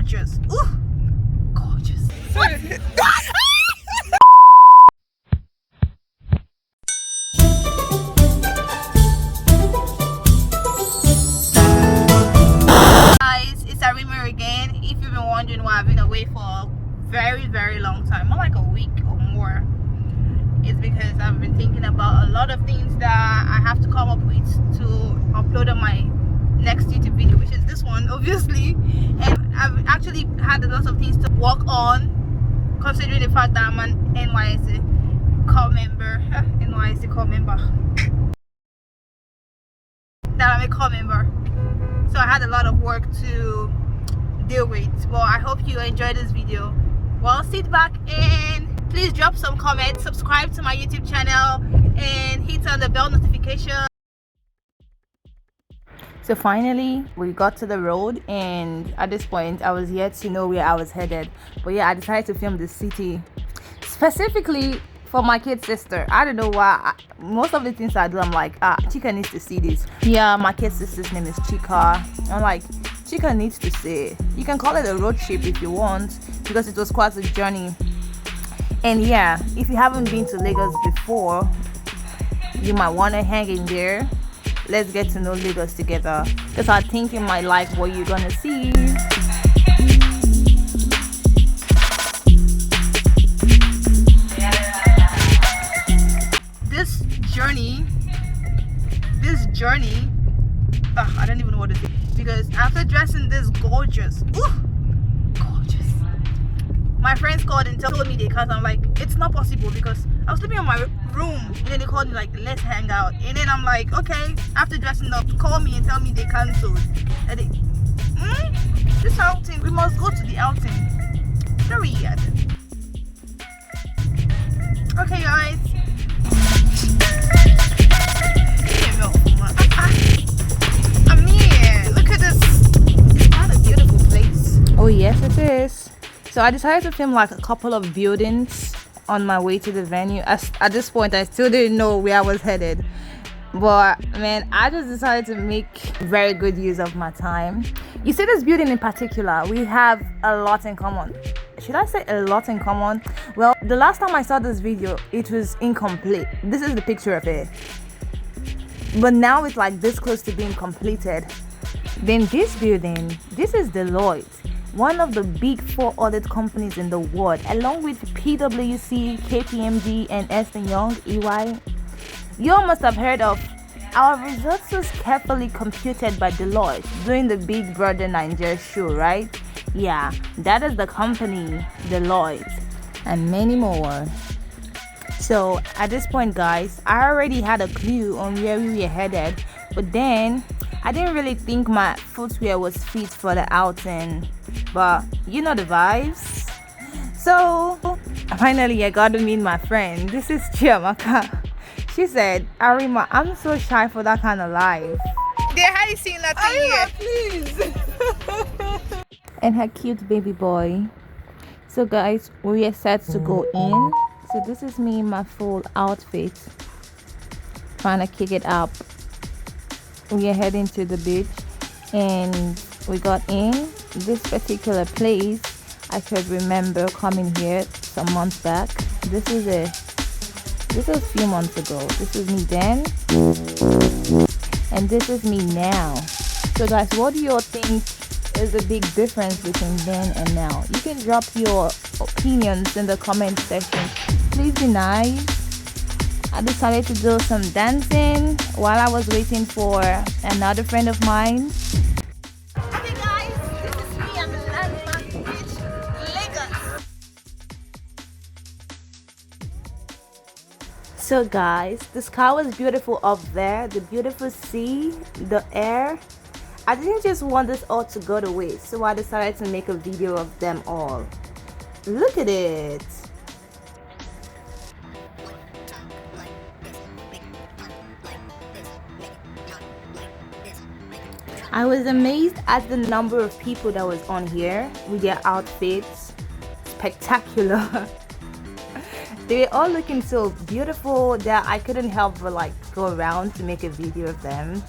gorgeous. Ooh, gorgeous. Guys, it's Aryma again. If you've been wondering why I've been away for a very long time, more like a week or more, it's because I've been thinking about a lot of things that I have to come up with to upload on my next YouTube video, which is this one obviously. And I've actually had a lot of things to work on, considering the fact that I'm an NYC core member. That I'm a core member, so I had a lot of work to deal with. But I hope you enjoyed this video. Well, sit back and please drop some comments, subscribe to my YouTube channel, and hit on the bell notification. So finally we got to the road, and at this point I was yet to know where I was headed. But yeah, I decided to film the city specifically for my kid sister. I don't know why. Most of the things I do, I'm like, Chica needs to see this. Yeah, my kid sister's name is Chica. I'm like, Chica needs to see it. You can call it a road trip if you want, because it was quite a journey. And yeah, if you haven't been to Lagos before, you might want to hang in there. Let's get to know Lagos together, because I think you might like what you're gonna see. This journey, I don't even know what to say, because after dressing this gorgeous, gorgeous, my friends called and told me they can't. I'm like, it's not possible, because I was sleeping in my room, and then they called me like, let's hang out. And then I'm like, okay, after dressing up, call me and tell me they cancelled. And they, this outing, we must go to the outing. Very weird. Okay guys, I'm here. Look at this. It's not a beautiful place. Oh yes, it is. So I decided to film like a couple of buildings on my way to the venue. At this point I still didn't know where I was headed, but man, I just decided to make very good use of my time. You see, this building in particular, we have a lot in common. Should I say a lot in common? Well, the last time I saw this video, it was incomplete. This is the picture of it, but now it's like this close to being completed. Then this building, this is Deloitte, one of the big 4 audit companies in the world, along with PwC, KPMG, and Ernst & Young, EY. You all must have heard of. Our results was carefully computed by Deloitte during the Big Brother Nigeria show, right? Yeah, that is the company, Deloitte, and many more. So at this point guys, I already had a clue on where we were headed, but then I didn't really think my footwear was fit for the outing, but you know the vibes. So finally I got to meet my friend. This is Chiamaka. She said, Aryma, I'm so shy for that kind of life. There, how you seen that thing here? Please. And her cute baby boy. So guys, we are set to go in. So this is me in my full outfit, trying to kick it up. We are heading to the beach, and we got in this particular place. I could remember coming here some months back. This was a few months ago. This is me then, and this is me now. So guys, what do you all think is the big difference between then and now? You can drop your opinions in the comment section. Please be nice. I decided to do some dancing while I was waiting for another friend of mine. Okay guys, this is me at the landmark beach, Lagos. So guys, the sky was beautiful up there, the beautiful sea, the air. I didn't just want this all to go to waste, so I decided to make a video of them all. Look at it. I was amazed at the number of people that was on here with their outfits. Spectacular. They were all looking so beautiful that I couldn't help but like go around to make a video of them.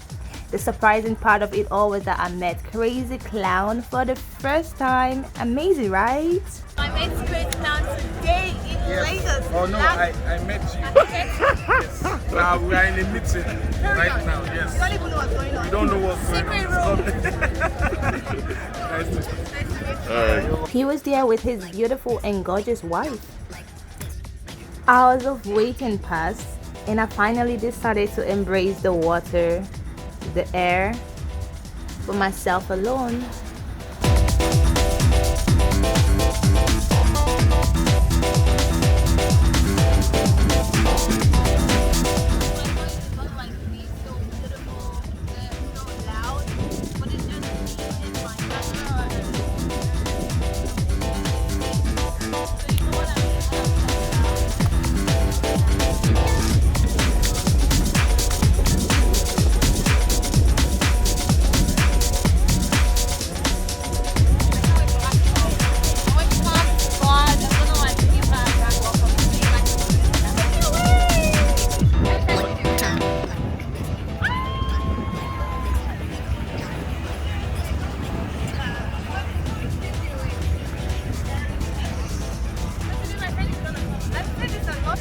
The surprising part of it all was that I met Crazyclown for the first time. Amazing, right? I met Crazyclown today in Lagos. Oh no, I met you. Yes. We are in a meeting right now. Yes. You don't even know what's going on. We don't know what's going on. Nice to meet you. He was there with his beautiful and gorgeous wife. Hours of waiting passed, and I finally decided to embrace the water, the air, for myself alone.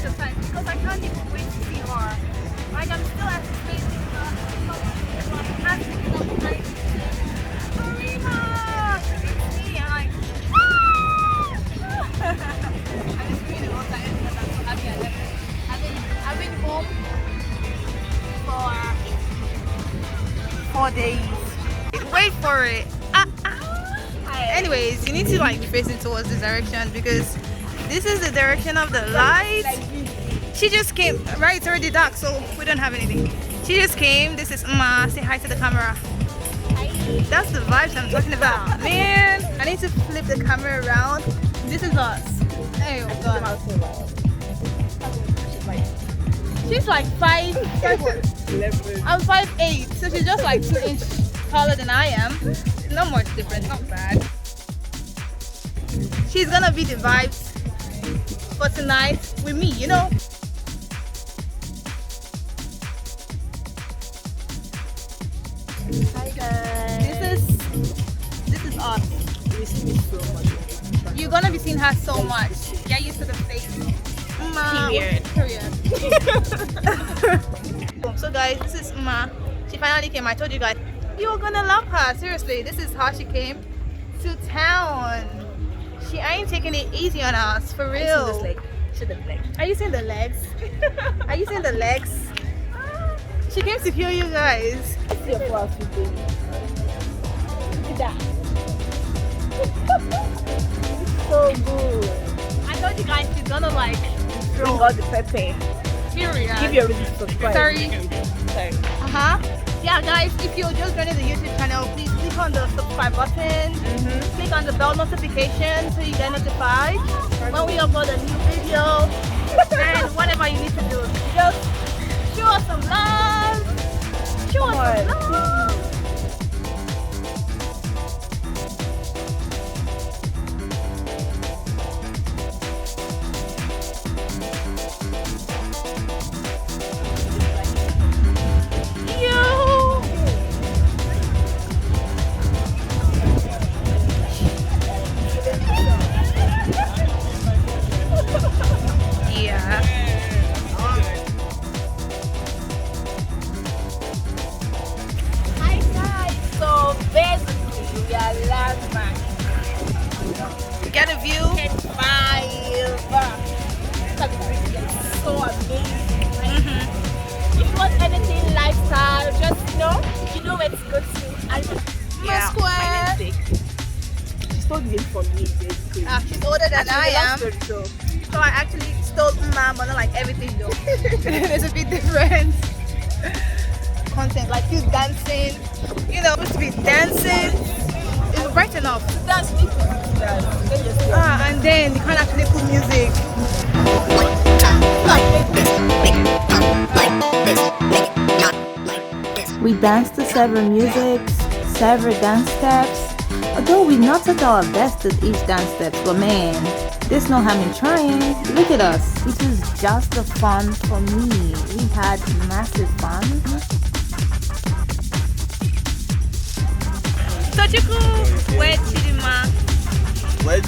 Because I can't even wait to see her. Like, I'm still anticipating Aryma! It's me, I'm like, I'm just really excited because I'm so happy I left it. I've been home for 4 days. Wait for it. Anyways, you need to like be facing towards this direction because this is the direction of the light. She just came, right? It's already dark, so we don't have anything. She just came. This is Mma. Say hi to the camera. That's the vibes I'm talking about. Man, I need to flip the camera around. This is us. Oh God. She's like 5. I'm 5'8", so she's just like 2 inches taller than I am. Not much difference, not bad. She's gonna be the vibes for tonight with me, you know. Hi guys. This is us. We see me so much. You're gonna be seeing her so much. Get used to the face. Period. So guys, this is Mma. She finally came. I told you guys, you're gonna love her. Seriously, this is how she came to town. She ain't taking it easy on us, for real. Are you seeing the legs? Are you seeing the legs? She came to kill you guys. See your class today. Look at that. It's so good. I told you guys she's gonna like Bring out the pepper. period. Give you a reason to subscribe. Sorry. Sorry. Yeah guys, if you're just joining the YouTube channel, please click on the subscribe button. Click on the bell notification so you get notified when we upload a new video. And whatever you need to do, just show us some love. Show us some love. Get a view. So amazing. If you want anything lifestyle, just you know where to go to. Yeah. Square. She stole the name from me. Basically. She's older than I am. So So I actually stole Mma, but not like everything though. There's a bit different content, like you dancing, you know, supposed to be dancing. It's bright enough. that's me. And then you can't actually put music. We danced to several musics, several dance steps. Although we not at our best at each dance steps, but man, there's no harm in trying. Look at us. This is just the fun for me. We had massive fun. Tochiku, where Chidima? Where to?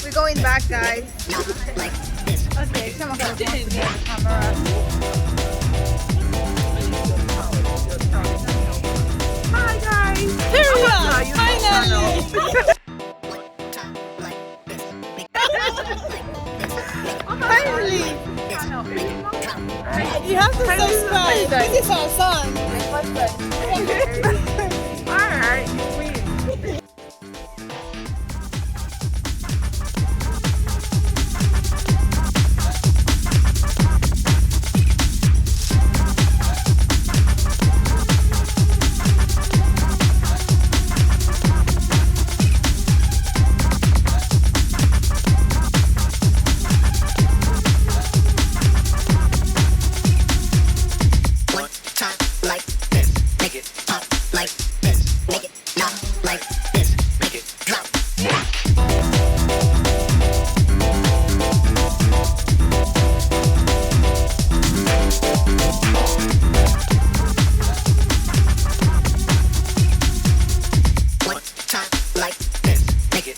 We're going back, guys. Okay, come on, come on. Camera. Hi, guys. Here we are. Finally. Finally. You have to subscribe. This is our song. Alright, you win. Like this, make it